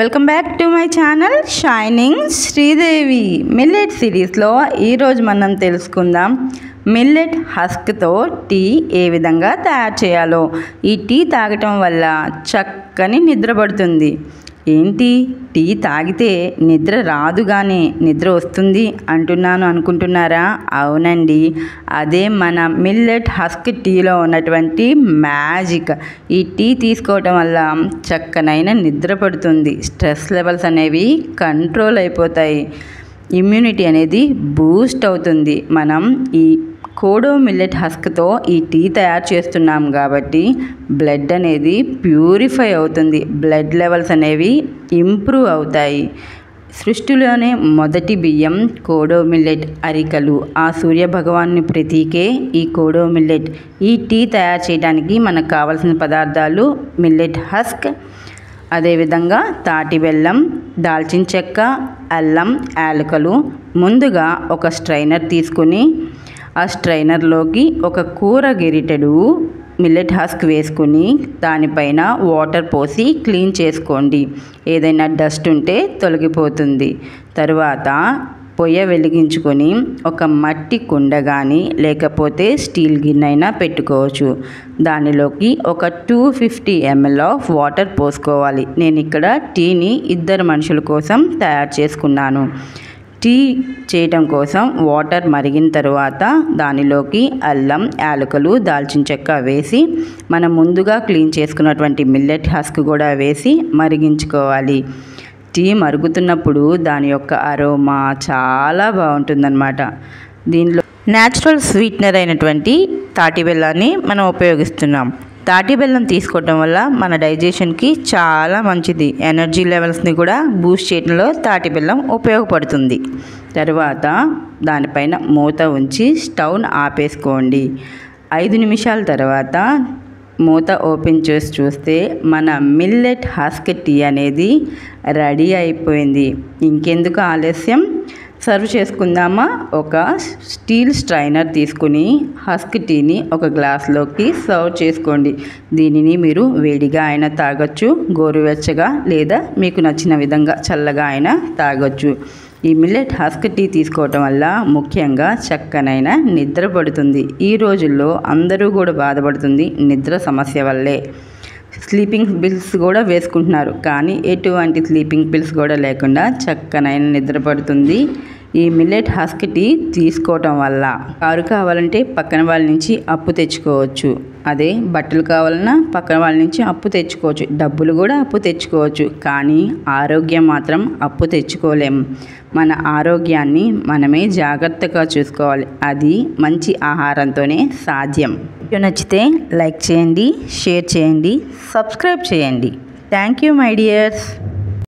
Welcome back to my channel shining Sridevi. Millet సిరీస్లో ఈరోజు మనం తెలుసుకుందాం మిల్లెట్ హస్క్తో టీ ఏ విధంగా తయారు చేయాలో. ఈ టీ తాగటం వల్ల చక్కని నిద్ర పడుతుంది. ఏంటి టీ తాగితే నిద్ర రాదు కానీ నిద్ర వస్తుంది అంటున్నాను అనుకుంటున్నారా? అవునండి, అదే మన మిల్లెట్ హస్క్ టీలో ఉన్నటువంటి మ్యాజిక్. ఈ టీ తీసుకోవటం వల్ల చక్కనైన నిద్ర పడుతుంది, స్ట్రెస్ లెవెల్స్ అనేవి కంట్రోల్ అయిపోతాయి, ఇమ్యూనిటీ అనేది బూస్ట్ అవుతుంది. మనం ఈ కోడో మిల్లెట్ హస్క్తో ఈ టీ తయారు చేస్తున్నాం కాబట్టి బ్లడ్ అనేది ప్యూరిఫై అవుతుంది, బ్లడ్ లెవెల్స్ అనేవి ఇంప్రూవ్ అవుతాయి. సృష్టిలోనే మొదటి బియ్యం కోడో మిల్లెట్ అరికలు. ఆ సూర్య భగవాన్ని ప్రతీకే ఈ కోడో మిల్లెట్. ఈ టీ తయారు చేయడానికి మనకు కావాల్సిన పదార్థాలు మిల్లెట్ హస్క్, అదేవిధంగా తాటి బెల్లం, దాల్చిన చెక్క, అల్లం, యాలకులు. ముందుగా ఒక స్ట్రైనర్ తీసుకుని ఆ స్ట్రైనర్లోకి ఒక కూర గెరిటెడు మిల్లెట్ హస్క్ వేసుకుని దానిపైన వాటర్ పోసి క్లీన్ చేసుకోండి. ఏదైనా డస్ట్ ఉంటే తొలగిపోతుంది. తరువాత పొయ్య వెలిగించుకొని ఒక మట్టి కుండ కానీ లేకపోతే స్టీల్ గిన్నె అయినా పెట్టుకోవచ్చు. దానిలోకి ఒక 250 ml ఆఫ్ వాటర్ పోసుకోవాలి. నేను ఇక్కడ టీని 2 మనుషుల కోసం తయారు చేసుకున్నాను. టీ చేయటం కోసం వాటర్ మరిగిన తర్వాత దానిలోకి అల్లం, యాలకులు, దాల్చిన చెక్క వేసి మనం ముందుగా క్లీన్ చేసుకున్నటువంటి మిల్లెట్ హస్క్ కూడా వేసి మరిగించుకోవాలి. టీ మరుగుతున్నప్పుడు దాని యొక్క అరోమా చాలా బాగుంటుందన్నమాట. దీనిలో న్యాచురల్ స్వీట్నర్ అయినటువంటి తాటి బెల్లాన్ని మనం ఉపయోగిస్తున్నాం. తాటి బెల్లం తీసుకోవటం వల్ల మన డైజెషన్కి చాలా మంచిది. ఎనర్జీ లెవెల్స్ని కూడా బూస్ట్ చేయడంలో తాటి బెల్లం ఉపయోగపడుతుంది. తర్వాత దానిపైన మూత ఉంచి స్టవ్ను ఆపేసుకోండి. 5 నిమిషాల తర్వాత మూత ఓపెన్ చేసి చూస్తే మన మిల్లెట్ హస్క్ టీ అనేది రెడీ అయిపోయింది. ఇంకెందుకు ఆలస్యం, సర్వ్ చేసుకుందామా? ఒక స్టీల్ స్ట్రైనర్ తీసుకుని హస్క్ టీని ఒక గ్లాస్లోకి సర్వ్ చేసుకోండి. దీనిని మీరు వేడిగా అయినా తాగొచ్చు, గోరువెచ్చగా, లేదా మీకు నచ్చిన విధంగా చల్లగా అయినా తాగొచ్చు. ఈ మిల్లెట్ హస్క్ టీ తీసుకోవటం వల్ల ముఖ్యంగా చక్కనైన నిద్ర పడుతుంది. ఈ రోజుల్లో అందరూ కూడా బాధపడుతుంది నిద్ర సమస్య వల్లే. స్లీపింగ్ పిల్స్ కూడా వేసుకుంటున్నారు, కానీ ఎటువంటి స్లీపింగ్ పిల్స్ కూడా లేకుండా చక్కనైన నిద్ర పడుతుంది ఈ మిల్లెట్ హస్క్ టీ తీసుకోవటం వల్ల. కారు కావాలంటే పక్కన వాళ్ళ నుంచి అప్పు తెచ్చుకోవచ్చు, అదే బట్టలు కావాలన్నా పక్కన వాళ్ళ నుంచి అప్పు తెచ్చుకోవచ్చు, డబ్బులు కూడా అప్పు తెచ్చుకోవచ్చు, కానీ ఆరోగ్యం మాత్రం అప్పు తెచ్చుకోలేం. మన ఆరోగ్యాన్ని మనమే జాగ్రత్తగా చూసుకోవాలి, అది మంచి ఆహారంతోనే సాధ్యం. వీడియో నచ్చితే లైక్ చేయండి, షేర్ చేయండి, సబ్స్క్రైబ్ చేయండి. Thank you my dears.